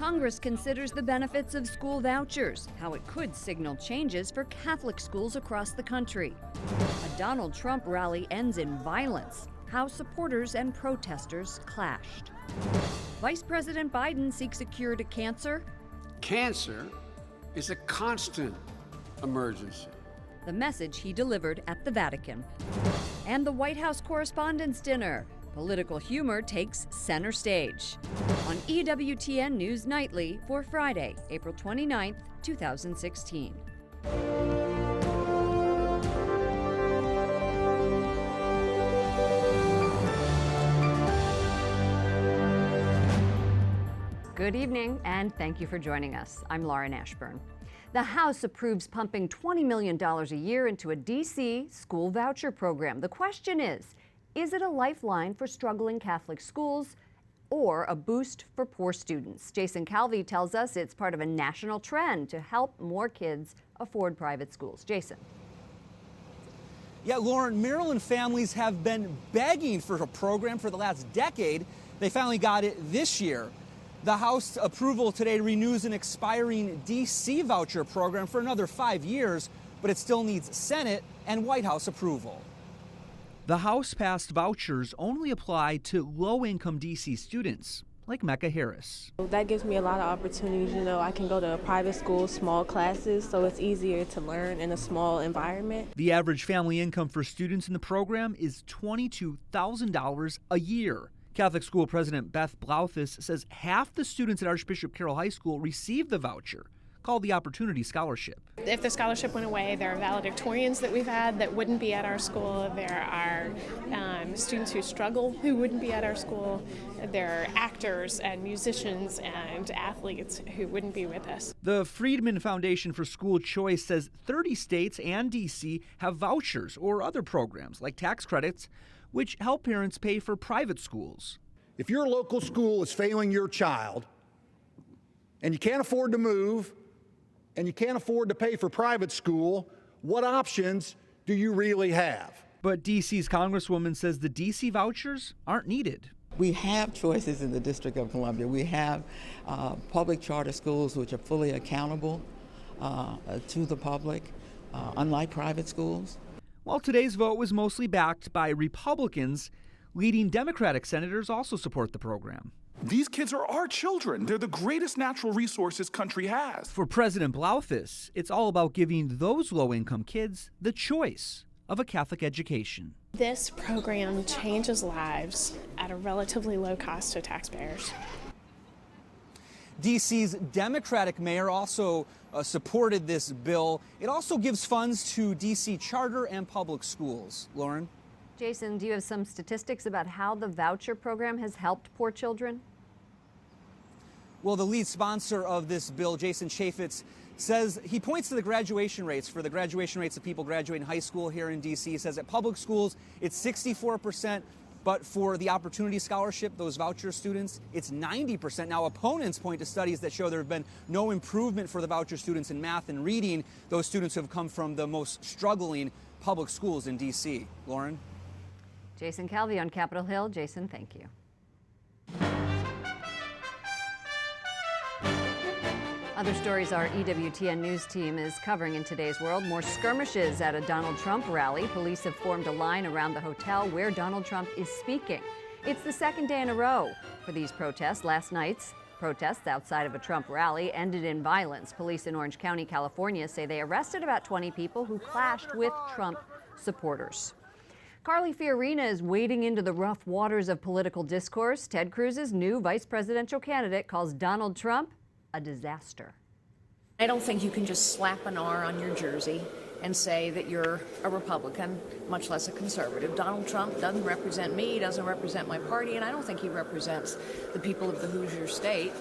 Congress considers the benefits of school vouchers, how it could signal changes for Catholic schools across the country. A Donald Trump rally ends in violence, how supporters and protesters clashed. Vice President Biden seeks a cure to cancer. Cancer is a constant emergency. The message he delivered at the Vatican. And the White House Correspondents' Dinner. Political humor takes center stage. On EWTN News Nightly for Friday, April 29th, 2016. Good evening, and thank you for joining us. I'm Lauren Ashburn. The House approves pumping $20 million a year into a D.C. school voucher program. The question is it a lifeline for struggling Catholic schools or a boost for poor students? Jason Calvi tells us it's part of a national trend to help more kids afford private schools. Jason. Yeah, Lauren, Maryland families have been begging for a program for the last decade. They finally got it this year. The House approval today renews an expiring D.C. voucher program for another 5 years, but it still needs Senate and White House approval. The House passed vouchers only apply to low-income D.C. students, like Mecca Harris. That gives me a lot of opportunities. You know, I can go to a private school, small classes, so it's easier to learn in a small environment. The average family income for students in the program is $22,000 a year. Catholic school president Beth Blauthus says half the students at Archbishop Carroll High School receive the voucher, called the Opportunity Scholarship. If the scholarship went away, there are valedictorians that we've had that wouldn't be at our school. There are students who struggle who wouldn't be at our school. There are actors and musicians and athletes who wouldn't be with us. The Friedman Foundation for School Choice says 30 states and D.C. have vouchers or other programs like tax credits, which help parents pay for private schools. If your local school is failing your child and you can't afford to move, and you can't afford to pay for private school, what options do you really have? But D.C.'s Congresswoman says the D.C. vouchers aren't needed. We have choices in the District of Columbia. We have public charter schools which are fully accountable to the public, unlike private schools. While today's vote was mostly backed by Republicans, leading Democratic senators also support the program. These kids are our children. They're the greatest natural resource this country has. For President Blauthus, it's all about giving those low-income kids the choice of a Catholic education. This program changes lives at a relatively low cost to taxpayers. D.C.'s Democratic mayor also supported this bill. It also gives funds to D.C. charter and public schools. Lauren? Jason, do you have some statistics about how the voucher program has helped poor children? Well, the lead sponsor of this bill, Jason Chaffetz, says he points to the graduation rates of people graduating high school here in D.C. He says at public schools, it's 64%, but for the Opportunity Scholarship, those voucher students, it's 90%. Now, opponents point to studies that show there have been no improvement for the voucher students in math and reading, those students who have come from the most struggling public schools in D.C. Lauren? Jason Calvi on Capitol Hill. Jason, thank you. Other stories our EWTN news team is covering in today's world. More skirmishes at a Donald Trump rally. Police have formed a line around the hotel where Donald Trump is speaking. It's the second day in a row for these protests. Last night's protests outside of a Trump rally ended in violence. Police in Orange County, California say they arrested about 20 people who clashed with Trump supporters. Carly Fiorina is wading into the rough waters of political discourse. Ted Cruz's new vice presidential candidate calls Donald Trump a disaster. I don't think you can just slap an R on your jersey and say that you're a Republican, much less a conservative. Donald Trump doesn't represent me, doesn't represent my party, and I don't think he represents the people of the Hoosier state.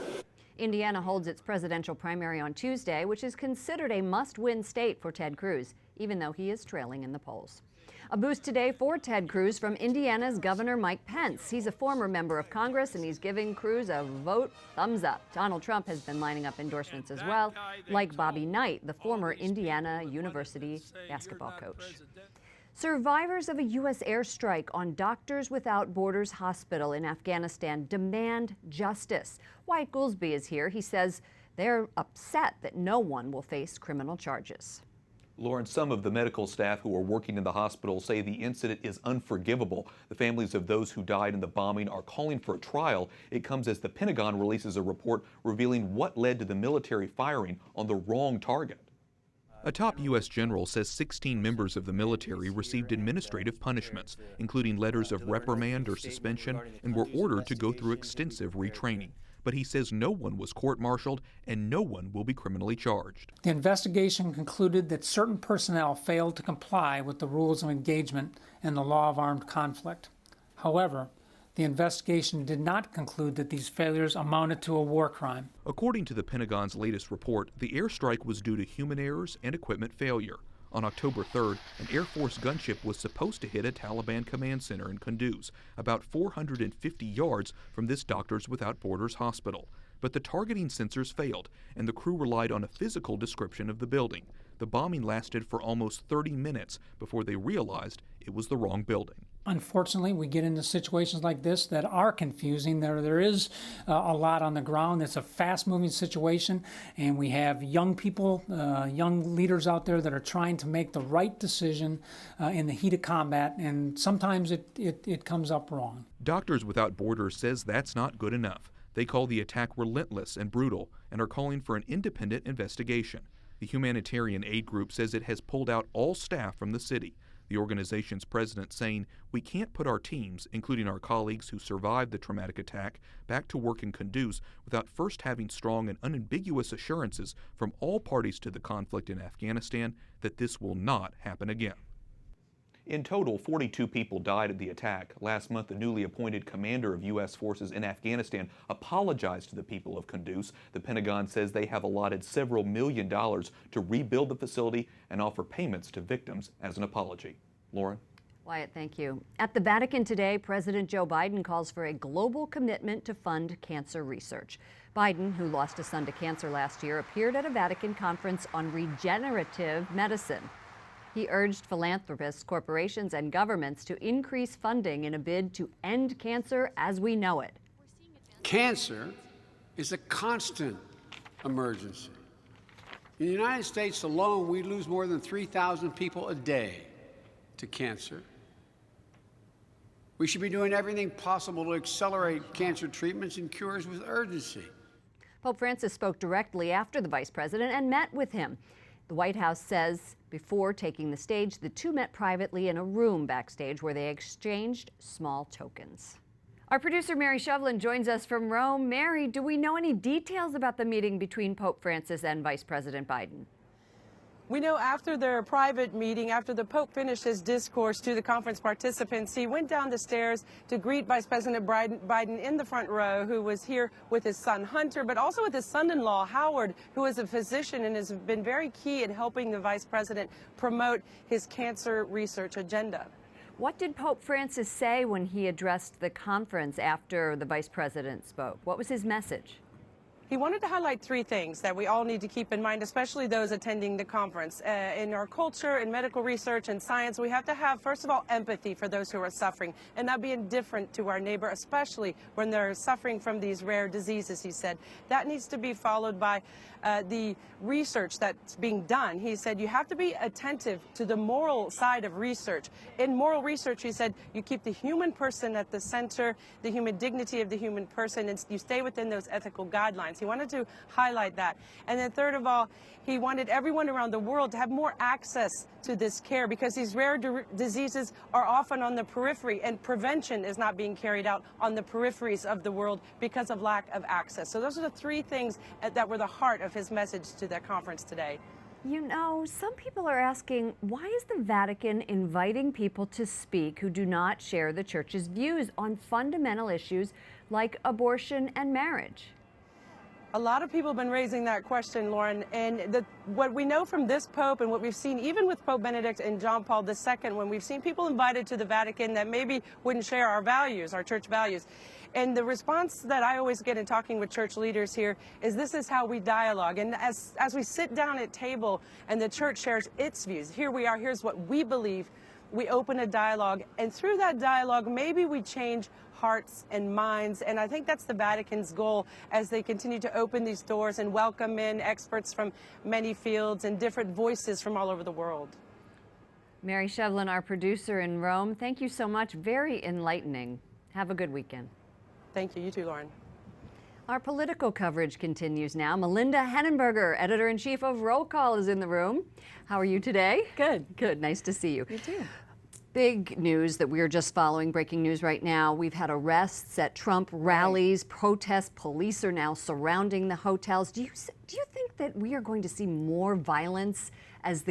Indiana holds its presidential primary on Tuesday, which is considered a must-win state for Ted Cruz, even though he is trailing in the polls. A boost today for Ted Cruz from Indiana's Governor Mike Pence. He's a former member of Congress, and he's giving Cruz a vote thumbs up. Donald Trump has been lining up endorsements as well, like Bobby Knight, the former Indiana University basketball coach. Survivors of a U.S. airstrike on Doctors Without Borders Hospital in Afghanistan demand justice. Wyatt Goolsby is here. He says they're upset that no one will face criminal charges. Lauren, some of the medical staff who are working in the hospital say the incident is unforgivable. The families of those who died in the bombing are calling for a trial. It comes as the Pentagon releases a report revealing what led to the military firing on the wrong target. A top U.S. general says 16 members of the military received administrative punishments, including letters of reprimand or suspension, and were ordered to go through extensive retraining. But he says no one was court-martialed and no one will be criminally charged. The investigation concluded that certain personnel failed to comply with the rules of engagement and the law of armed conflict. However, the investigation did not conclude that these failures amounted to a war crime. According to the Pentagon's latest report, the airstrike was due to human errors and equipment failure. On October 3rd, an Air Force gunship was supposed to hit a Taliban command center in Kunduz, about 450 yards from this Doctors Without Borders hospital. But the targeting sensors failed, and the crew relied on a physical description of the building. The bombing lasted for almost 30 minutes before they realized it was the wrong building. Unfortunately, we get into situations like this that are confusing. There is a lot on the ground. It's a fast-moving situation, and we have young people, young leaders out there that are trying to make the right decision in the heat of combat, and sometimes it comes up wrong. Doctors Without Borders says that's not good enough. They call the attack relentless and brutal and are calling for an independent investigation. The humanitarian aid group says it has pulled out all staff from the city. The organization's president saying, "We can't put our teams, including our colleagues who survived the traumatic attack, back to work in Kunduz without first having strong and unambiguous assurances from all parties to the conflict in Afghanistan that this will not happen again." In total, 42 people died at the attack. Last month, the newly appointed commander of U.S. forces in Afghanistan apologized to the people of Kunduz. The Pentagon says they have allotted several $1 million to rebuild the facility and offer payments to victims as an apology. Lauren? Wyatt, thank you. At the Vatican today, President Joe Biden calls for a global commitment to fund cancer research. Biden, who lost a son to cancer last year, appeared at a Vatican conference on regenerative medicine. He urged philanthropists, corporations, and governments to increase funding in a bid to end cancer as we know it. Cancer is a constant emergency. In the United States alone, we lose more than 3,000 people a day to cancer. We should be doing everything possible to accelerate cancer treatments and cures with urgency. Pope Francis spoke directly after the vice president and met with him. The White House says before taking the stage, the two met privately in a room backstage where they exchanged small tokens. Our producer, Mary Shovlain, joins us from Rome. Mary, do we know any details about the meeting between Pope Francis and Vice President Biden? We know after their private meeting, after the Pope finished his discourse to the conference participants, he went down the stairs to greet Vice President Biden in the front row, who was here with his son Hunter, but also with his son-in-law Howard, who is a physician and has been very key in helping the Vice President promote his cancer research agenda. What did Pope Francis say when he addressed the conference after the Vice President spoke? What was his message? He wanted to highlight three things that we all need to keep in mind, especially those attending the conference. In our culture, in medical research and science, we have to have, first of all, empathy for those who are suffering and not be indifferent to our neighbor, especially when they're suffering from these rare diseases, he said. That needs to be followed by the research that's being done. He said you have to be attentive to the moral side of research. In moral research, he said, you keep the human person at the center, the human dignity of the human person, and you stay within those ethical guidelines. He wanted to highlight that. And then third of all, he wanted everyone around the world to have more access to this care because these rare diseases are often on the periphery and prevention is not being carried out on the peripheries of the world because of lack of access. So those are the three things that were the heart of his message to that conference today. You know, some people are asking, why is the Vatican inviting people to speak who do not share the Church's views on fundamental issues like abortion and marriage? A lot of people have been raising that question, Lauren, and what we know from this Pope and what we've seen even with Pope Benedict and John Paul II, when we've seen people invited to the Vatican that maybe wouldn't share our values, our church values. And the response that I always get in talking with church leaders here is this is how we dialogue. And as we sit down at table and the church shares its views, here we are, here's what we believe, we open a dialogue, and through that dialogue, maybe we change hearts and minds. And I think that's the Vatican's goal as they continue to open these doors and welcome in experts from many fields and different voices from all over the world. Mary Shovlain, our producer in Rome, thank you so much. Very enlightening. Have a good weekend. Thank you. You too, Lauren. Our political coverage continues now. Melinda Henneberger, editor-in-chief of Roll Call, is in the room. How are you today? Good. Good. Nice to see you. You too. Big news that we are just following, breaking news right now. We've had arrests at Trump rallies, protests. Police are now surrounding the hotels. Do you think that we are going to see more violence as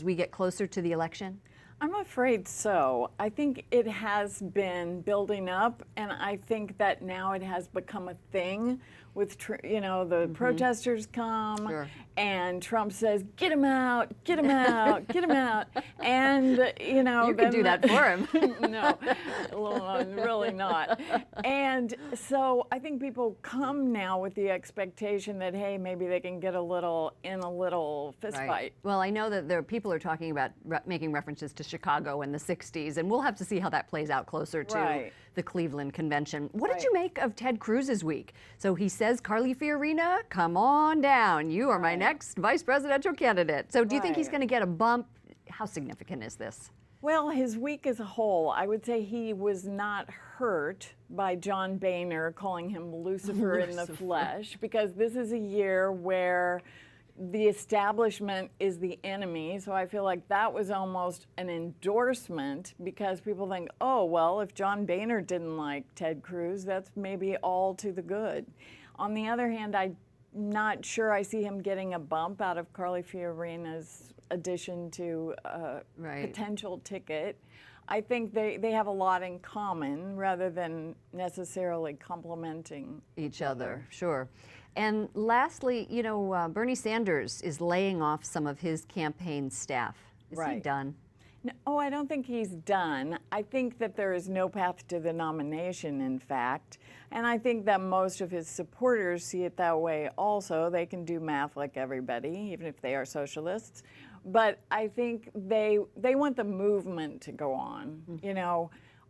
we get closer to the election? I'm afraid so. I think it has been building up, and I think that now it has become a thing with, the protesters come, and Trump says, get him out, get him out, get him out. And, You could do that for him. No, really not. And so I think people come now with the expectation that, hey, maybe they can get a little fist fight. Well, I know that people are talking about making references to Chicago in the 60s, and we'll have to see how that plays out closer to the Cleveland convention. What did you make of Ted Cruz's week? So he says, Carly Fiorina, come on down. You are my next vice presidential candidate. So do you think he's going to get a bump? How significant is this? Well, his week as a whole, I would say he was not hurt by John Boehner calling him Lucifer in the flesh, because this is a year where the establishment is the enemy. So I feel like that was almost an endorsement, because people think, oh, well, if John Boehner didn't like Ted Cruz, that's maybe all to the good. On the other hand, I'm not sure I see him getting a bump out of Carly Fiorina's addition to a potential ticket. I think they have a lot in common rather than necessarily complementing each other. Sure. And lastly, Bernie Sanders is laying off some of his campaign staff. Is he done? No, I don't think he's done. I think that there is no path to the nomination, in fact. And I think that most of his supporters see it that way also. They can do math like everybody, even if they are socialists. But I think they want the movement to go on.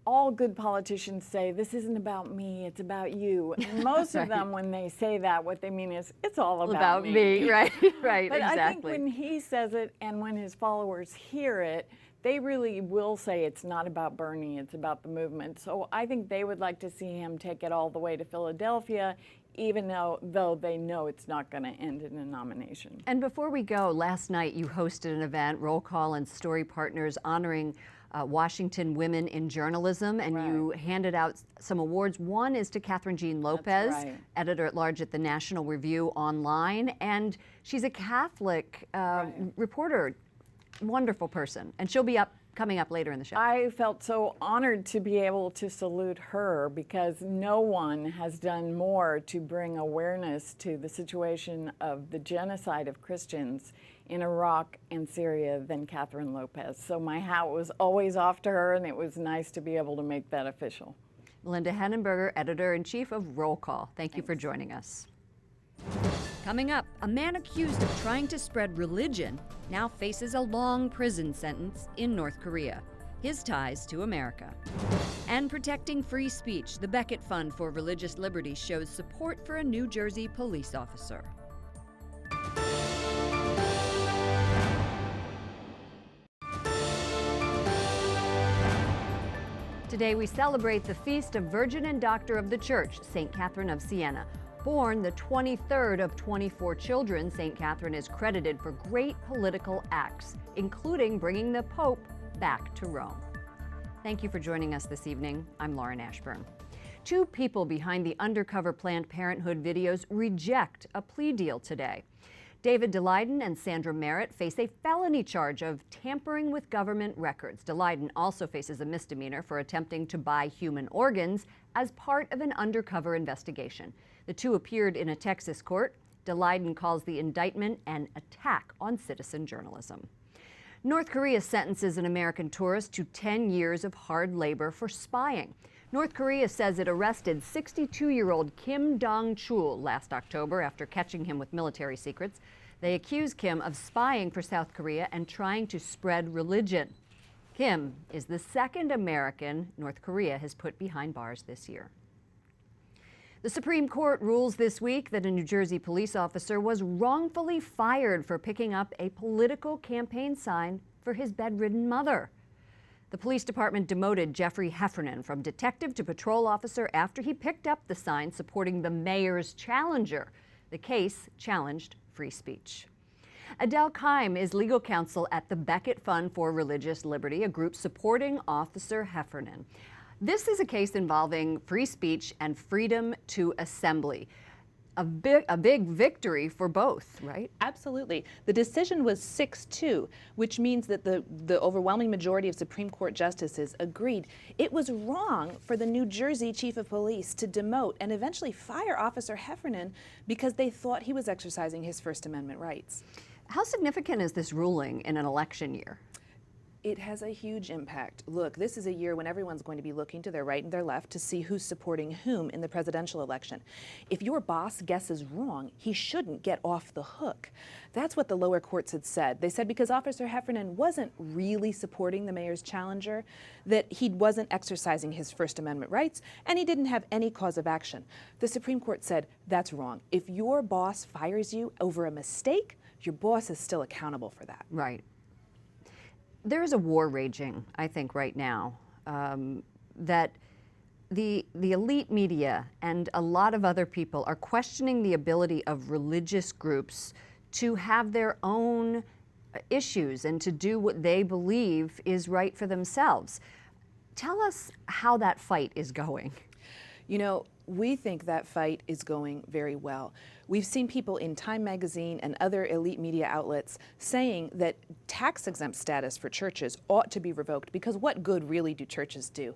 All good politicians say, this isn't about me, it's about you. And most of them, when they say that, what they mean is, it's all about me. Right, but exactly. I think when he says it and when his followers hear it, they really will say it's not about Bernie, it's about the movement. So I think they would like to see him take it all the way to Philadelphia, even though they know it's not going to end in a nomination. And before we go, last night you hosted an event, Roll Call and Story Partners, honoring Washington women in journalism, and you handed out some awards. One is to Kathryn Jean Lopez, editor-at-large at the National Review Online, and she's a Catholic reporter. Wonderful person, and she'll be coming up later in the show. I felt so honored to be able to salute her, because no one has done more to bring awareness to the situation of the genocide of Christians in Iraq and Syria than Kathryn Lopez. So my hat was always off to her, and it was nice to be able to make that official. Melinda Henneberger, editor-in-chief of Roll Call. Thank you for joining us. Coming up, a man accused of trying to spread religion now faces a long prison sentence in North Korea. His ties to America. And protecting free speech, the Becket Fund for Religious Liberty shows support for a New Jersey police officer. Today we celebrate the feast of Virgin and Doctor of the Church, St. Kathryn of Siena. Born the 23rd of 24 children, St. Kathryn is credited for great political acts, including bringing the Pope back to Rome. Thank you for joining us this evening. I'm Lauren Ashburn. Two people behind the undercover Planned Parenthood videos reject a plea deal today. David Daleiden and Sandra Merritt face a felony charge of tampering with government records. Daleiden also faces a misdemeanor for attempting to buy human organs as part of an undercover investigation. The two appeared in a Texas court. Daleiden calls the indictment an attack on citizen journalism. North Korea sentences an American tourist to 10 years of hard labor for spying. North Korea says it arrested 62-year-old Kim Dong-chul last October after catching him with military secrets. They accuse Kim of spying for South Korea and trying to spread religion. Keim is the second American North Korea has put behind bars this year. The Supreme Court rules this week that a New Jersey police officer was wrongfully fired for picking up a political campaign sign for his bedridden mother. The police department demoted Jeffrey Heffernan from detective to patrol officer after he picked up the sign supporting the mayor's challenger. The case challenged free speech. Adele Keim is legal counsel at the Becket Fund for Religious Liberty, a group supporting Officer Heffernan. This is a case involving free speech and freedom to assembly. A big victory for both, right? Absolutely. The decision was 6-2, which means that the overwhelming majority of Supreme Court justices agreed it was wrong for the New Jersey chief of police to demote and eventually fire Officer Heffernan because they thought he was exercising his First Amendment rights. How significant is this ruling in an election year? It has a huge impact. Look, this is a year when everyone's going to be looking to their right and their left to see who's supporting whom in the presidential election. If your boss guesses wrong, he shouldn't get off the hook. That's what the lower courts had said. They said because Officer Heffernan wasn't really supporting the mayor's challenger, that he wasn't exercising his First Amendment rights, and he didn't have any cause of action. The Supreme Court said that's wrong. If your boss fires you over a mistake, your boss is still accountable for that. Right. There is a war raging, I think, right now, that the elite media and a lot of other people are questioning the ability of religious groups to have their own issues and to do what they believe is right for themselves. Tell us how that fight is going. You know, we think that fight is going very well. We've seen people in Time magazine and other elite media outlets saying that tax-exempt status for churches ought to be revoked because what good really do churches do?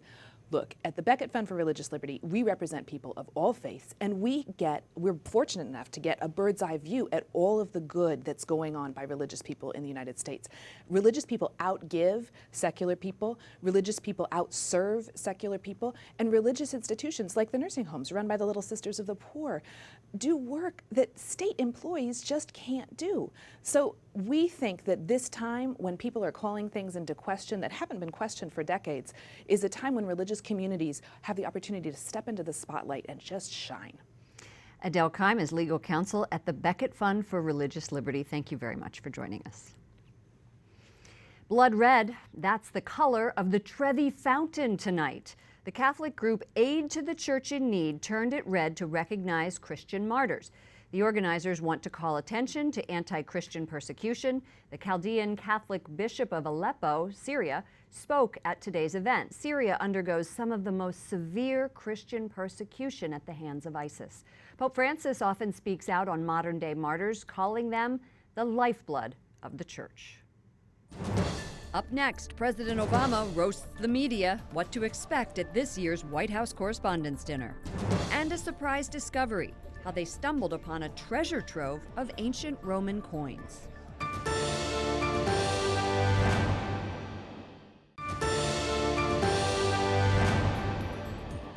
Look, at the Becket Fund for Religious Liberty, we represent people of all faiths, and we're fortunate enough to get a bird's eye view at all of the good that's going on by religious people in the United States. Religious people outgive secular people, religious people outserve secular people, and religious institutions like the nursing homes run by the Little Sisters of the Poor do work that state employees just can't do. So we think that this time when people are calling things into question that haven't been questioned for decades is a time when religious communities have the opportunity to step into the spotlight and just shine. Adele Keim is legal counsel at the Becket Fund for Religious Liberty. Thank you very much for joining us. Blood red, that's the color of the Trevi Fountain tonight. The Catholic group Aid to the Church in Need turned it red to recognize Christian martyrs. The organizers want to call attention to anti-Christian persecution. The Chaldean Catholic Bishop of Aleppo, Syria, spoke at today's event. Syria undergoes some of the most severe Christian persecution at the hands of ISIS. Pope Francis often speaks out on modern-day martyrs, calling them the lifeblood of the church. Up next, President Obama roasts the media, what to expect at this year's White House Correspondents' Dinner. And a surprise discovery, how they stumbled upon a treasure trove of ancient Roman coins.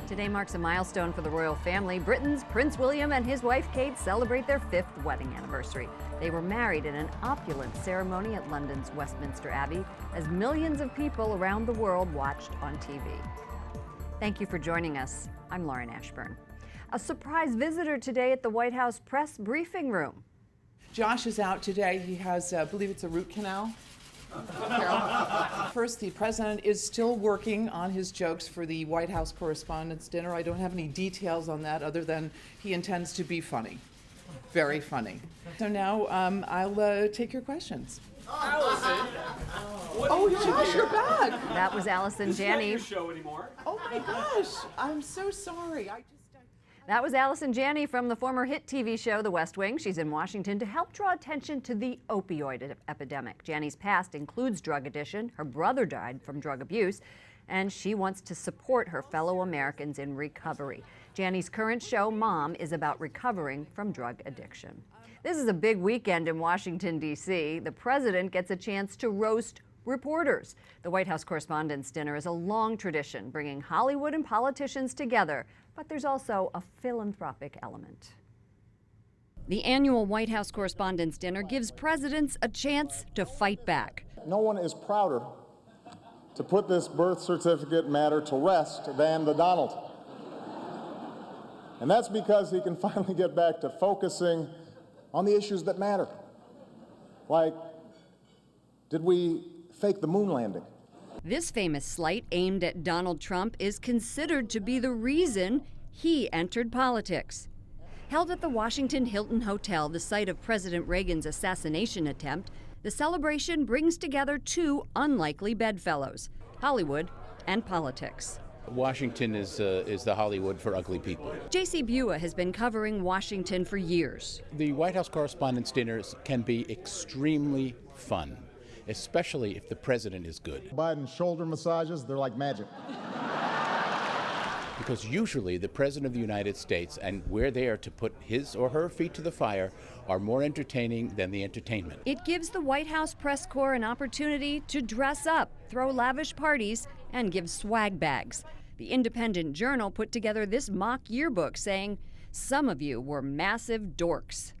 Today marks a milestone for the royal family. Britain's Prince William and his wife Kate celebrate their 5th wedding anniversary. They were married in an opulent ceremony at London's Westminster Abbey as millions of people around the world watched on TV. Thank you for joining us. I'm Lauren Ashburn. A surprise visitor today at the White House press briefing room. Josh is out today. He has, I believe it's a root canal. First, the president is still working on his jokes for the White House Correspondents' Dinner. I don't have any details on that other than he intends to be funny. Very funny. So now I'll take your questions. Allison! Oh, Josh, you're back! That was Allison Janney. This is not your show anymore. Oh my gosh, I'm so sorry. That was Allison Janney from the former hit TV show The West Wing. She's in Washington to help draw attention to the opioid epidemic. Janney's past includes drug addiction. Her brother died from drug abuse, and she wants to support her fellow Americans in recovery. Janney's current show, Mom, is about recovering from drug addiction. This is a big weekend in Washington, D.C. The president gets a chance to roast reporters. The White House Correspondents' Dinner is a long tradition, bringing Hollywood and politicians together, but there's also a philanthropic element. The annual White House Correspondents' Dinner gives presidents a chance to fight back. No one is prouder to put this birth certificate matter to rest than the Donald. And that's because he can finally get back to focusing on the issues that matter. Like, did we fake the moon landing? This famous slight aimed at Donald Trump is considered to be the reason he entered politics. Held at the Washington Hilton Hotel, the site of President Reagan's assassination attempt, the celebration brings together two unlikely bedfellows, Hollywood and politics. Washington is the Hollywood for ugly people. J.C. Bua has been covering Washington for years. The White House Correspondents' dinners can be extremely fun, especially if the president is good. Biden's shoulder massages, they're like magic. Because usually the President of the United States, and we're there to put his or her feet to the fire, are more entertaining than the entertainment. It gives the White House press corps an opportunity to dress up, throw lavish parties, and give swag bags. The Independent Journal put together this mock yearbook saying, "Some of you were massive dorks."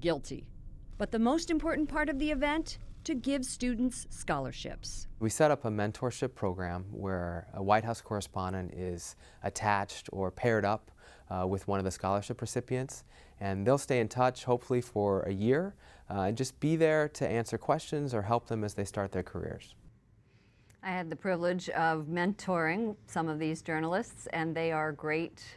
Guilty. But the most important part of the event? To give students scholarships. We set up a mentorship program where a White House correspondent is attached or paired up with one of the scholarship recipients, and they'll stay in touch hopefully for a year and just be there to answer questions or help them as they start their careers. I had the privilege of mentoring some of these journalists, and they are great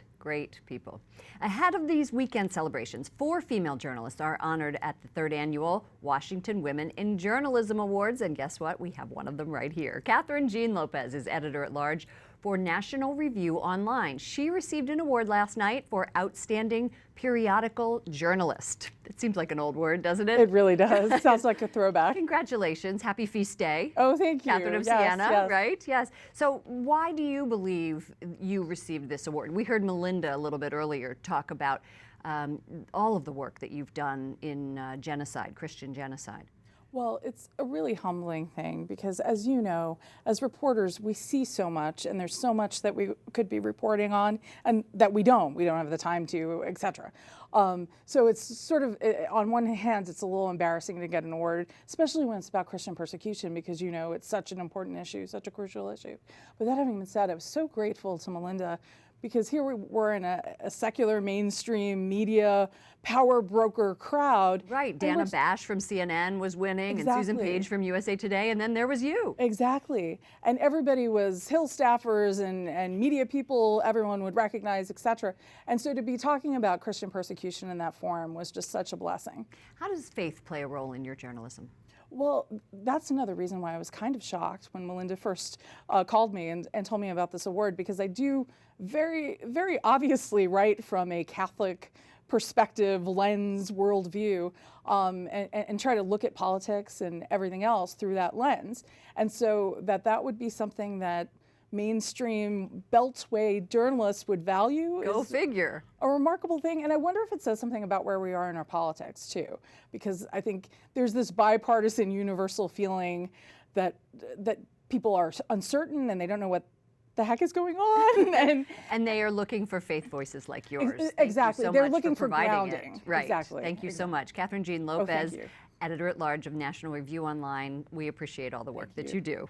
people. Ahead of these weekend celebrations, 4 female journalists are honored at the 3rd annual Washington Women in Journalism Awards, and guess what? We have one of them right here. Kathryn Jean Lopez is editor-at-large for National Review Online. She received an award last night for Outstanding Periodical Journalist. It seems like an old word, doesn't it? It really does. Sounds like a throwback. Congratulations. Happy feast day. Oh, thank you. Kathryn of Siena, right? Yes. So why do you believe you received this award? We heard Melinda a little bit earlier talk about all of the work that you've done in genocide, Christian genocide. Well, it's a really humbling thing because, as you know, as reporters, we see so much, and there's so much that we could be reporting on, and that we don't have the time to, et cetera. So it's sort of, on one hand, it's a little embarrassing to get an award, especially when it's about Christian persecution, because, you know, it's such an important issue, such a crucial issue. But that having been said, I was so grateful to Melinda, because here we were in a secular mainstream media power broker crowd. Right, Dana Bash from CNN was winning, and Susan Page from USA Today, and then there was you. Exactly, and everybody was Hill staffers and media people everyone would recognize, etc. And so to be talking about Christian persecution in that forum was just such a blessing. How does faith play a role in your journalism? Well, that's another reason why I was kind of shocked when Melinda first called me and told me about this award, because I do very, very obviously write from a Catholic perspective, lens, worldview, and try to look at politics and everything else through that lens. And so that would be something that mainstream beltway journalists would value. Go figure. A remarkable thing. And I wonder if it says something about where we are in our politics too, because I think there's this bipartisan universal feeling that people are uncertain and they don't know what the heck is going on, and they are looking for faith voices like yours. Exactly, They're looking for grounding. Right. Exactly. Thank you so much, Kathryn Jean Lopez, editor-at-large of National Review Online. We appreciate all the work that you do.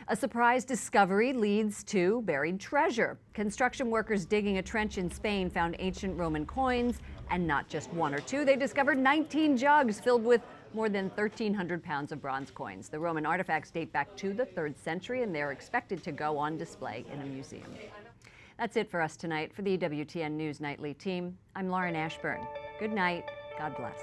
A surprise discovery leads to buried treasure. Construction workers digging a trench in Spain found ancient Roman coins, and not just 1 or 2. They discovered 19 jugs filled with more than 1,300 pounds of bronze coins. The Roman artifacts date back to the 3rd century, and they're expected to go on display in a museum. That's it for us tonight. For the EWTN News Nightly team, I'm Lauren Ashburn. Good night. God bless.